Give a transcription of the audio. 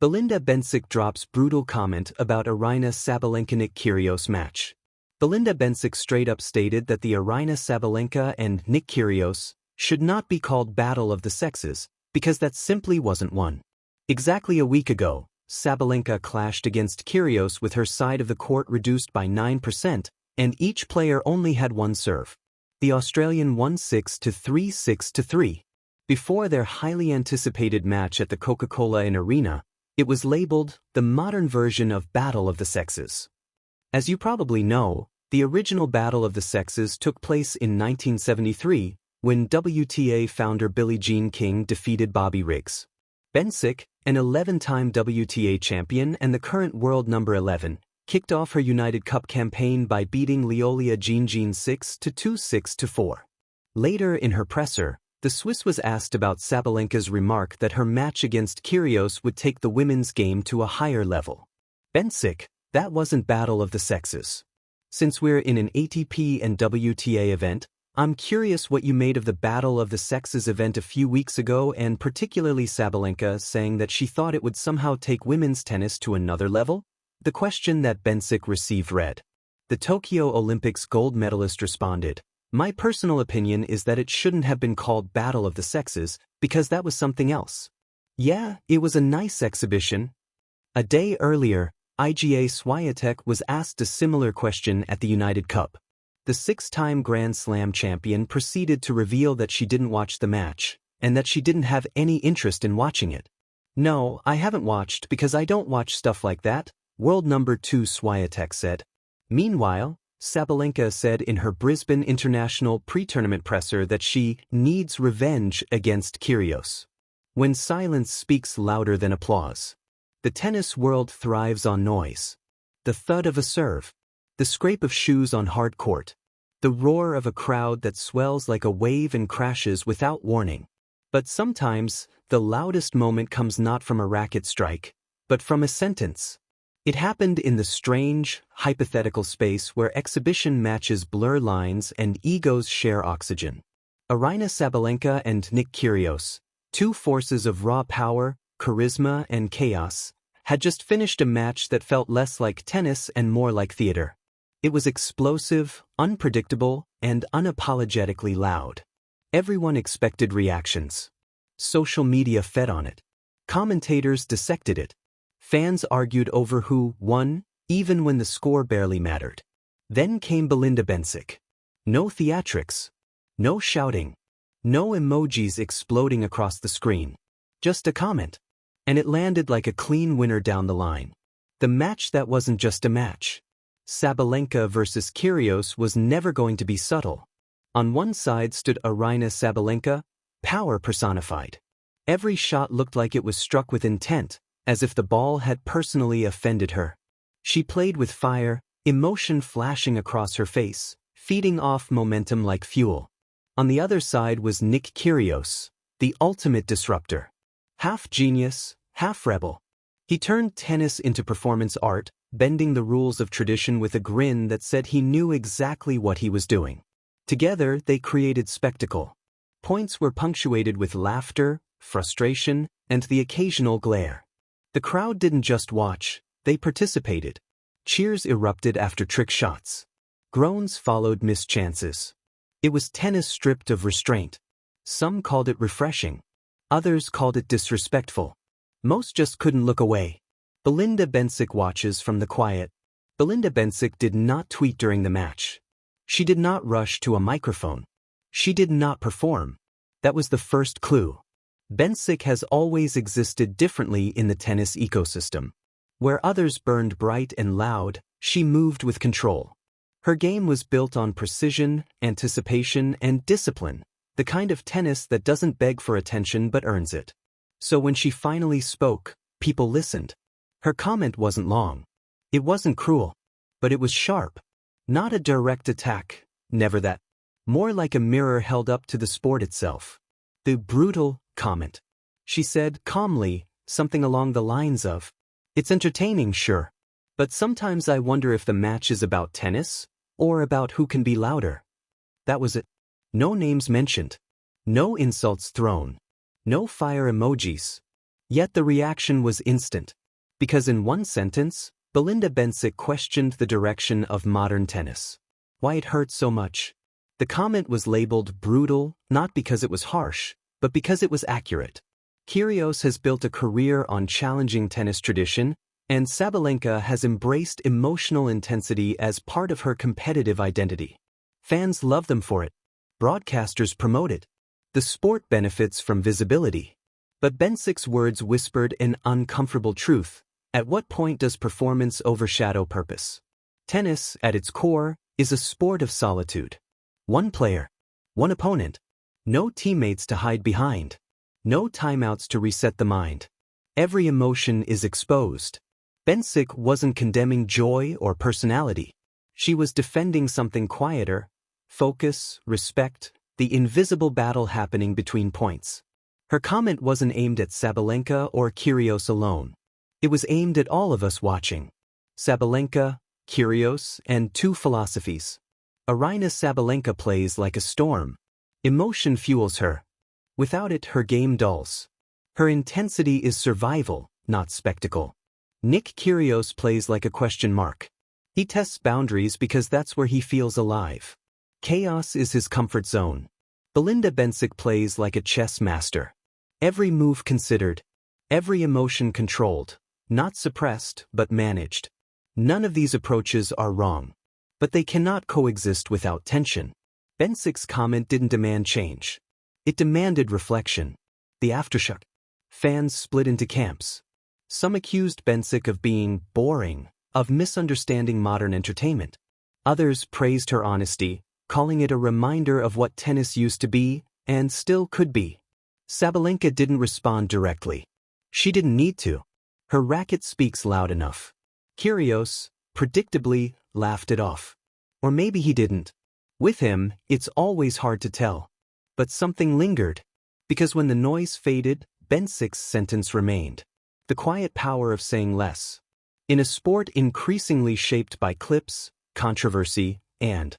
Belinda Bencic drops brutal comment about Aryna Sabalenka-Nick Kyrgios match. Belinda Bencic straight up stated that the Aryna Sabalenka and Nick Kyrgios should not be called Battle of the Sexes, because that simply wasn't one. Exactly a week ago, Sabalenka clashed against Kyrgios with her side of the court reduced by 9%, and each player only had one serve. The Australian won 6-3, 6-3. Before their highly anticipated match at the Coca-Cola Arena, it was labeled the modern version of Battle of the Sexes. As you probably know, the original Battle of the Sexes took place in 1973, when WTA founder Billie Jean King defeated Bobby Riggs. Bencic, an 11-time WTA champion and the current world number 11, kicked off her United Cup campaign by beating Leolia Jean 6-2, 6-4. Later in her presser, the Swiss was asked about Sabalenka's remark that her match against Kyrgios would take the women's game to a higher level. Bencic, that wasn't Battle of the Sexes. Since we're in an ATP and WTA event, I'm curious what you made of the Battle of the Sexes event a few weeks ago, and particularly Sabalenka saying that she thought it would somehow take women's tennis to another level? The question that Bencic received read. The Tokyo Olympics gold medalist responded, "My personal opinion is that it shouldn't have been called Battle of the Sexes, because that was something else. Yeah, it was a nice exhibition." A day earlier, Iga Swiatek was asked a similar question at the United Cup. The 6-time Grand Slam champion proceeded to reveal that she didn't watch the match, and that she didn't have any interest in watching it. "No, I haven't watched because I don't watch stuff like that," world number 2 Swiatek said. Meanwhile, Sabalenka said in her Brisbane International pre-tournament presser that she needs revenge against Kyrgios. When silence speaks louder than applause. The tennis world thrives on noise. The thud of a serve. The scrape of shoes on hard court. The roar of a crowd that swells like a wave and crashes without warning. But sometimes, the loudest moment comes not from a racket strike, but from a sentence. It happened in the strange, hypothetical space where exhibition matches blur lines and egos share oxygen. Aryna Sabalenka and Nick Kyrgios, two forces of raw power, charisma, and chaos, had just finished a match that felt less like tennis and more like theater. It was explosive, unpredictable, and unapologetically loud. Everyone expected reactions. Social media fed on it. Commentators dissected it. Fans argued over who won, even when the score barely mattered. Then came Belinda Bencic. No theatrics. No shouting. No emojis exploding across the screen. Just a comment. And it landed like a clean winner down the line. The match that wasn't just a match. Sabalenka versus Kyrgios was never going to be subtle. On one side stood Aryna Sabalenka, power personified. Every shot looked like it was struck with intent, as if the ball had personally offended her. She played with fire, emotion flashing across her face, feeding off momentum like fuel. On the other side was Nick Kyrgios, the ultimate disruptor. Half genius, half rebel. He turned tennis into performance art, bending the rules of tradition with a grin that said he knew exactly what he was doing. Together, they created spectacle. Points were punctuated with laughter, frustration, and the occasional glare. The crowd didn't just watch, they participated. Cheers erupted after trick shots. Groans followed missed chances. It was tennis stripped of restraint. Some called it refreshing. Others called it disrespectful. Most just couldn't look away. Belinda Bencic watches from the quiet. Belinda Bencic did not tweet during the match. She did not rush to a microphone. She did not perform. That was the first clue. Bencic has always existed differently in the tennis ecosystem. Where others burned bright and loud, she moved with control. Her game was built on precision, anticipation, and discipline, the kind of tennis that doesn't beg for attention but earns it. So when she finally spoke, people listened. Her comment wasn't long. It wasn't cruel. But it was sharp. Not a direct attack, never that. More like a mirror held up to the sport itself. The brutal comment. She said calmly, something along the lines of, "It's entertaining, sure. But sometimes I wonder if the match is about tennis, or about who can be louder." That was it. No names mentioned. No insults thrown. No fire emojis. Yet the reaction was instant. Because in one sentence, Belinda Bencic questioned the direction of modern tennis. Why it hurt so much? The comment was labeled brutal, not because it was harsh, but because it was accurate. Kyrgios has built a career on challenging tennis tradition, and Sabalenka has embraced emotional intensity as part of her competitive identity. Fans love them for it. Broadcasters promote it. The sport benefits from visibility. But Bencic's words whispered an uncomfortable truth. At what point does performance overshadow purpose? Tennis, at its core, is a sport of solitude. One player, one opponent, no teammates to hide behind, no timeouts to reset the mind. Every emotion is exposed. Bencic wasn't condemning joy or personality. She was defending something quieter: focus, respect, the invisible battle happening between points. Her comment wasn't aimed at Sabalenka or Kyrgios alone. It was aimed at all of us watching. Sabalenka, Kyrgios, and two philosophies. Aryna Sabalenka plays like a storm. Emotion fuels her. Without it, her game dulls. Her intensity is survival, not spectacle. Nick Kyrgios plays like a question mark. He tests boundaries because that's where he feels alive. Chaos is his comfort zone. Belinda Bencic plays like a chess master. Every move considered, every emotion controlled, not suppressed but managed. None of these approaches are wrong. But they cannot coexist without tension. Bencic's comment didn't demand change. It demanded reflection. The aftershock. Fans split into camps. Some accused Bencic of being boring, of misunderstanding modern entertainment. Others praised her honesty, calling it a reminder of what tennis used to be, and still could be. Sabalenka didn't respond directly. She didn't need to. Her racket speaks loud enough. Kyrgios, predictably, laughed it off. Or maybe he didn't. With him, it's always hard to tell. But something lingered. Because when the noise faded, Bencic's sentence remained. The quiet power of saying less. In a sport increasingly shaped by clips, controversy, and